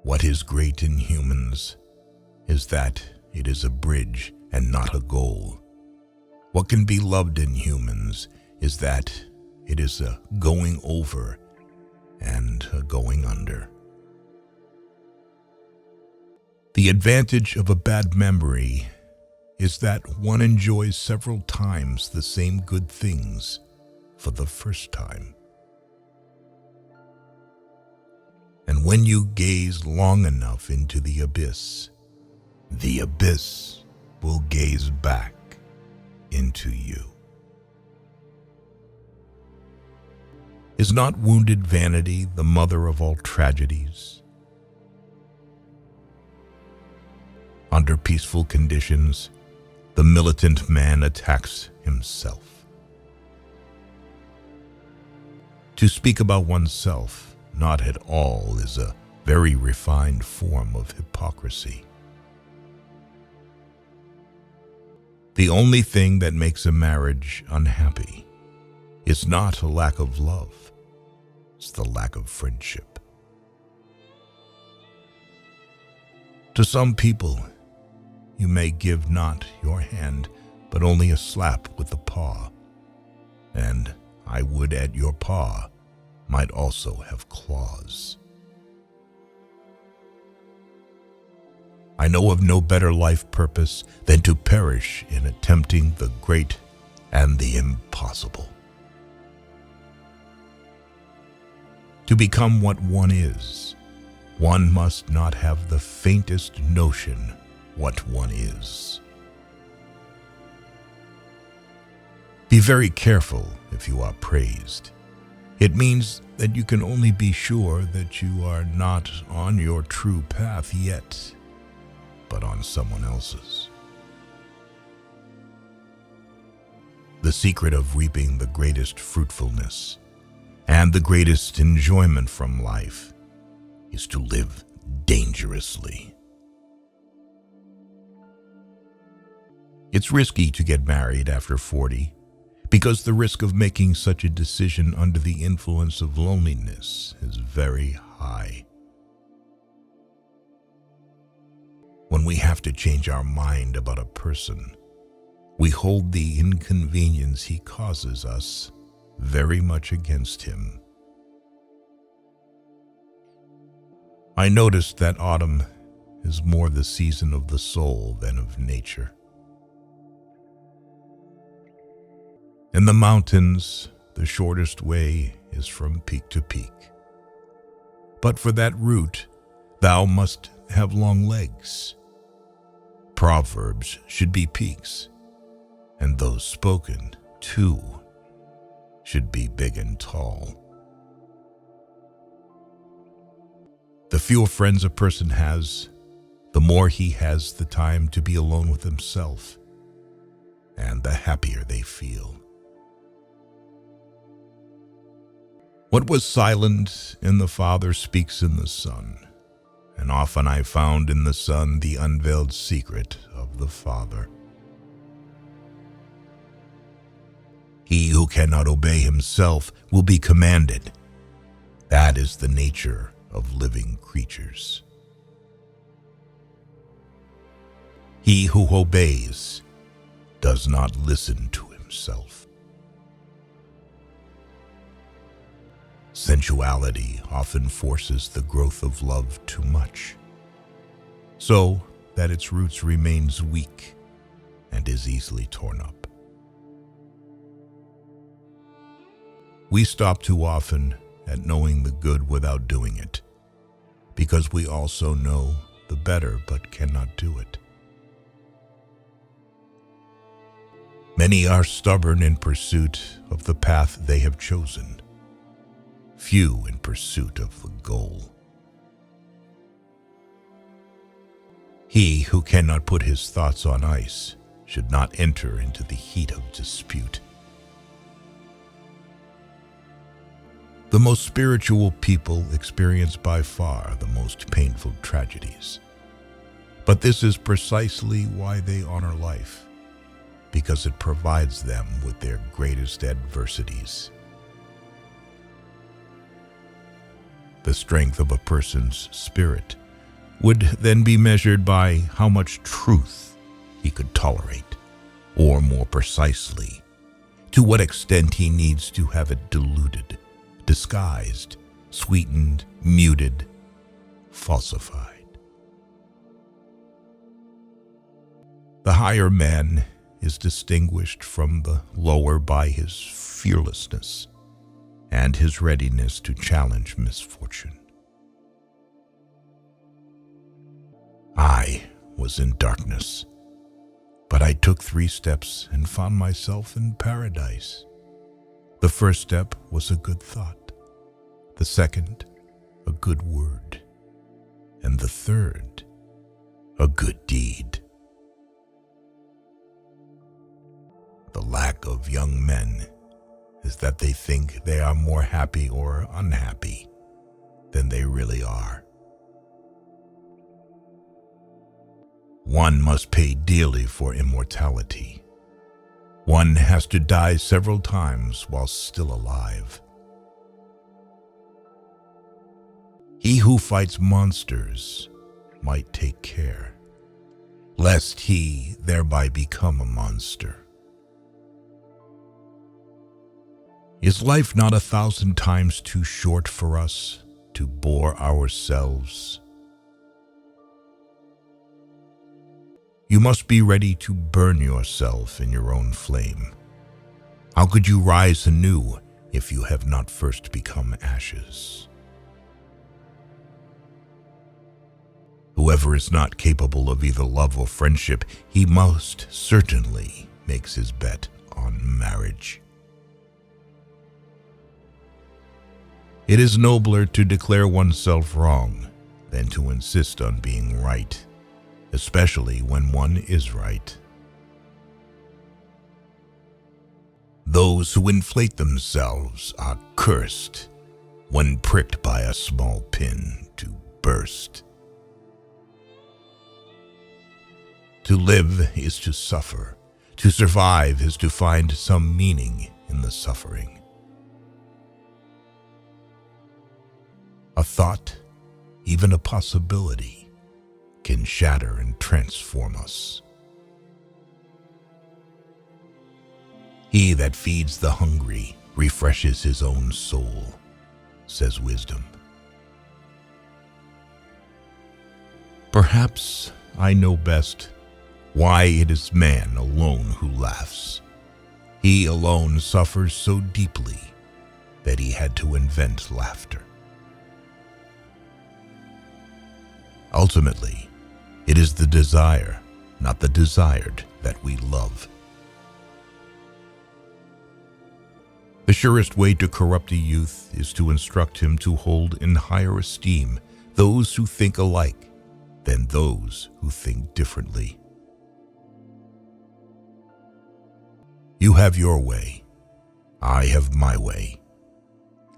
What is great in humans is that it is a bridge and not a goal. What can be loved in humans is that it is a going over and a going under. The advantage of a bad memory is that one enjoys several times the same good things for the first time. And when you gaze long enough into the abyss will gaze back into you. Is not wounded vanity the mother of all tragedies? Under peaceful conditions, the militant man attacks himself. To speak about oneself not at all is a very refined form of hypocrisy. The only thing that makes a marriage unhappy is not a lack of love, it's the lack of friendship. To some people, you may give not your hand, but only a slap with the paw, and I would at your paw might also have claws. I know of no better life purpose than to perish in attempting the great and the impossible. To become what one is, one must not have the faintest notion what one is. Be very careful if you are praised. It means that you can only be sure that you are not on your true path yet, but on someone else's. The secret of reaping the greatest fruitfulness and the greatest enjoyment from life is to live dangerously. It's risky to get married after 40 because the risk of making such a decision under the influence of loneliness is very high. When we have to change our mind about a person, we hold the inconvenience he causes us very much against him. I noticed that autumn is more the season of the soul than of nature. In the mountains, the shortest way is from peak to peak. But for that route, thou must have long legs. Proverbs should be peaks, and those spoken, too, should be big and tall. The fewer friends a person has, the more he has the time to be alone with himself, and the happier they feel. What was silent in the Father speaks in the Son, and often I found in the Son the unveiled secret of the Father. He who cannot obey himself will be commanded. That is the nature of living creatures. He who obeys does not listen to himself. Sensuality often forces the growth of love too much, so that its roots remains weak and is easily torn up. We stop too often at knowing the good without doing it, because we also know the better but cannot do it. Many are stubborn in pursuit of the path they have chosen, few in pursuit of the goal. He who cannot put his thoughts on ice should not enter into the heat of dispute. The most spiritual people experience by far the most painful tragedies. But this is precisely why they honor life, because it provides them with their greatest adversities. The strength of a person's spirit would then be measured by how much truth he could tolerate, or more precisely, to what extent he needs to have it diluted, disguised, sweetened, muted, falsified. The higher man is distinguished from the lower by his fearlessness and his readiness to challenge misfortune. I was in darkness, but I took 3 steps and found myself in paradise. The first step was a good thought, the second, a good word, and the third, a good deed. The lack of young men is that they think they are more happy or unhappy than they really are. One must pay dearly for immortality. One has to die several times while still alive. He who fights monsters might take care, lest he thereby become a monster. Is life not 1,000 times too short for us to bore ourselves? You must be ready to burn yourself in your own flame. How could you rise anew if you have not first become ashes? Whoever is not capable of either love or friendship, he most certainly makes his bet on marriage. It is nobler to declare oneself wrong than to insist on being right, especially when one is right. Those who inflate themselves are cursed when pricked by a small pin to burst. To live is to suffer. To survive is to find some meaning in the suffering. A thought, even a possibility, can shatter and transform us. He that feeds the hungry refreshes his own soul, says wisdom. Perhaps I know best why it is man alone who laughs. He alone suffers so deeply that he had to invent laughter. Ultimately, it is the desire, not the desired, that we love. The surest way to corrupt a youth is to instruct him to hold in higher esteem those who think alike than those who think differently. You have your way, I have my way.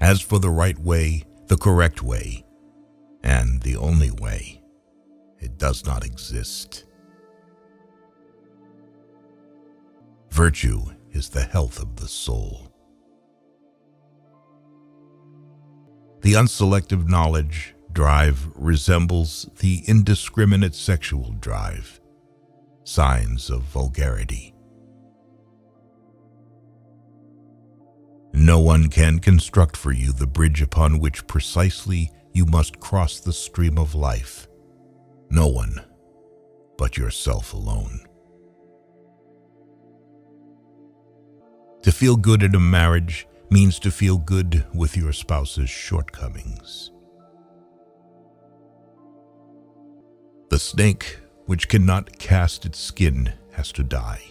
As for the right way, the correct way, and the only way, it does not exist. Virtue is the health of the soul. The unselective knowledge drive resembles the indiscriminate sexual drive, signs of vulgarity. No one can construct for you the bridge upon which precisely you must cross the stream of life. No one but yourself alone. To feel good in a marriage means to feel good with your spouse's shortcomings. The snake which cannot cast its skin has to die.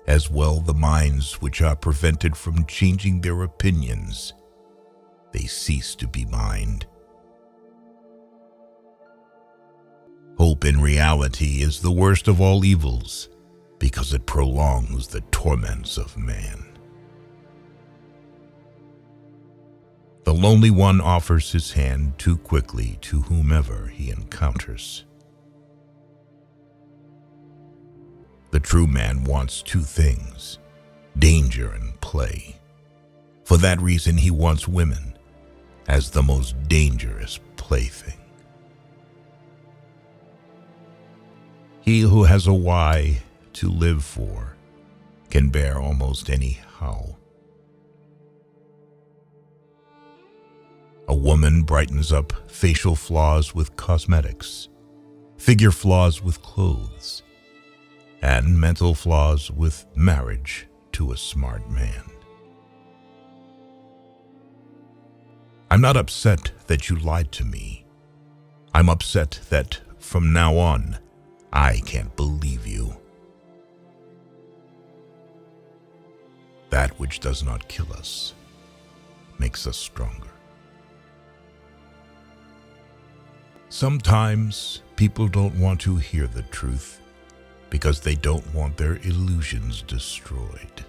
As well the minds which are prevented from changing their opinions, they cease to be mind. Hope in reality is the worst of all evils because it prolongs the torments of man. The lonely one offers his hand too quickly to whomever he encounters. The true man wants 2 things, danger and play. For that reason he wants women as the most dangerous plaything. He who has a why to live for can bear almost any how. A woman brightens up facial flaws with cosmetics, figure flaws with clothes, and mental flaws with marriage to a smart man. I'm not upset that you lied to me. I'm upset that from now on, I can't believe you. That which does not kill us makes us stronger. Sometimes people don't want to hear the truth because they don't want their illusions destroyed.